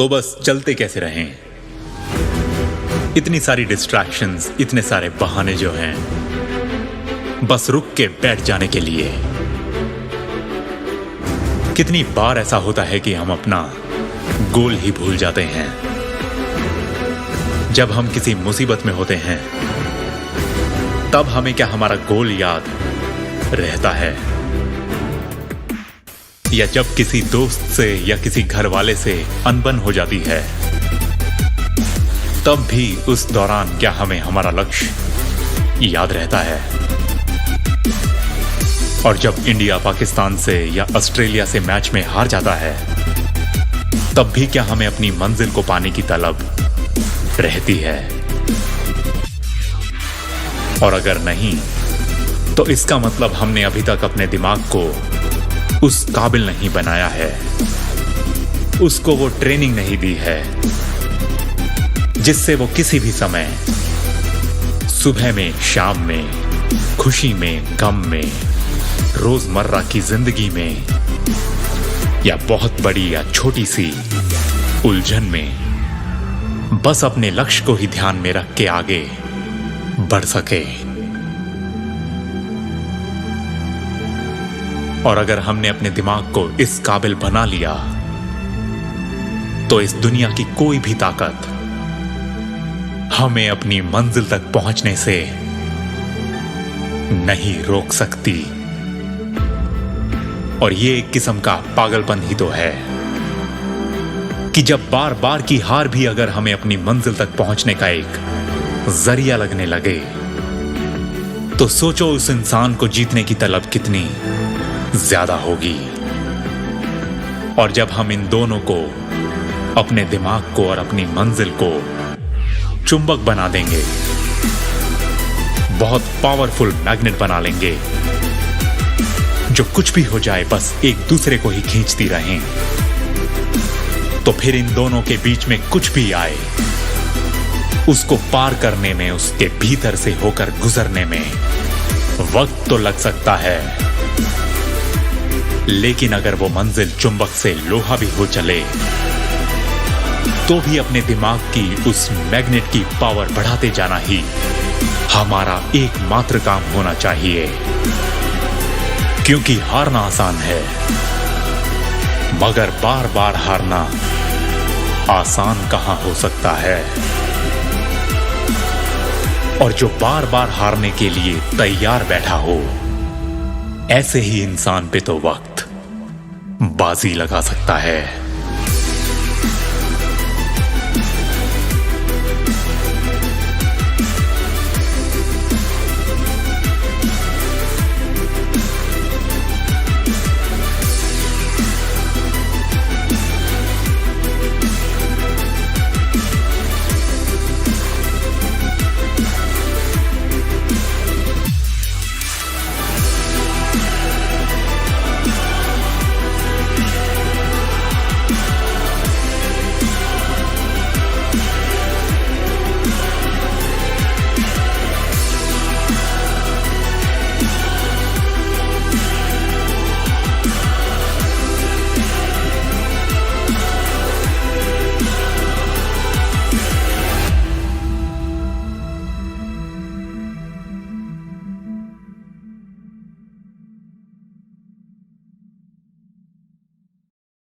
तो बस चलते कैसे रहें? इतनी सारी डिस्ट्रैक्शंस, इतने सारे बहाने जो हैं बस रुक के बैठ जाने के लिए। कितनी बार ऐसा होता है कि हम अपना गोल ही भूल जाते हैं। जब हम किसी मुसीबत में होते हैं तब हमें क्या हमारा गोल याद रहता है? या जब किसी दोस्त से या किसी घर वाले से अनबन हो जाती है तब भी उस दौरान क्या हमें हमारा लक्ष्य याद रहता है? और जब इंडिया पाकिस्तान से या ऑस्ट्रेलिया से मैच में हार जाता है तब भी क्या हमें अपनी मंजिल को पाने की तलब रहती है? और अगर नहीं तो इसका मतलब हमने अभी तक अपने दिमाग को उस काबिल नहीं बनाया है, उसको वो ट्रेनिंग नहीं दी है जिससे वो किसी भी समय, सुबह में, शाम में, खुशी में, गम में, रोजमर्रा की जिंदगी में या बहुत बड़ी या छोटी सी उलझन में बस अपने लक्ष्य को ही ध्यान में रख के आगे बढ़ सके। और अगर हमने अपने दिमाग को इस काबिल बना लिया तो इस दुनिया की कोई भी ताकत हमें अपनी मंजिल तक पहुंचने से नहीं रोक सकती। और ये एक किस्म का पागलपन ही तो है कि जब बार बार की हार भी अगर हमें अपनी मंजिल तक पहुंचने का एक जरिया लगने लगे तो सोचो उस इंसान को जीतने की तलब कितनी ज्यादा होगी। और जब हम इन दोनों को, अपने दिमाग को और अपनी मंजिल को चुंबक बना देंगे, बहुत पावरफुल मैग्नेट बना लेंगे जो कुछ भी हो जाए बस एक दूसरे को ही खींचती रहें, तो फिर इन दोनों के बीच में कुछ भी आए उसको पार करने में, उसके भीतर से होकर गुजरने में वक्त तो लग सकता है, लेकिन अगर वो मंजिल चुंबक से लोहा भी हो चले तो भी अपने दिमाग की उस मैग्नेट की पावर बढ़ाते जाना ही हमारा एकमात्र काम होना चाहिए। क्योंकि हारना आसान है मगर बार बार हारना आसान कहां हो सकता है। और जो बार बार हारने के लिए तैयार बैठा हो, ऐसे ही इंसान पे तो वक्त बाजी लगा सकता है।